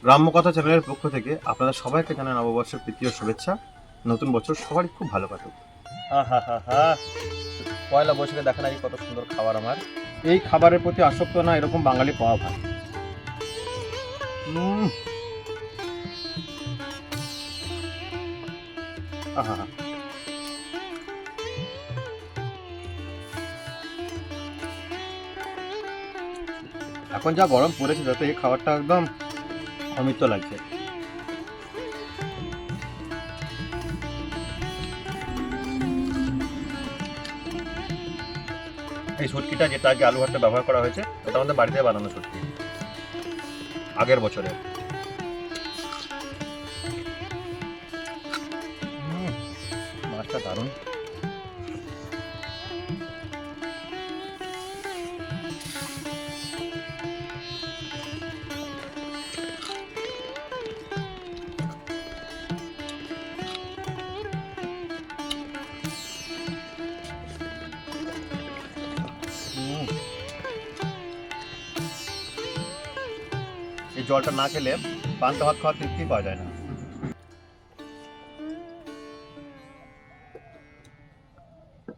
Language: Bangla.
গ্রাম্যকথা চ্যানেলের পক্ষ থেকে আপনাদের সবাইকে জানাই নববর্ষের প্রীতি ও শুভেচ্ছা। নতুন বছর সবারই খুব ভালো কাটুক। হা হা হা, পয়লা বৈশাখে দেখা নাকি কত সুন্দর খাবার আমার। এই খাবারের প্রতি আসক্ত না এরকম বাঙালি পাওয়া ভাই। আহা, এখন যা গরম পড়েছে তাতে এই খাবারটা একদম অমৃত লাগছে। এই শুটকিটা যেটা আগে আলু ভাতে ব্যবহার করা হয়েছে এটা আমাদের বাড়িতে বানানো শুটকি, আগের বছরে। মাছটা দারুণ। এই জলটা না খেলে পান্তা ভাত খাওয়ার তৃপ্তি পাওয়া যায় না।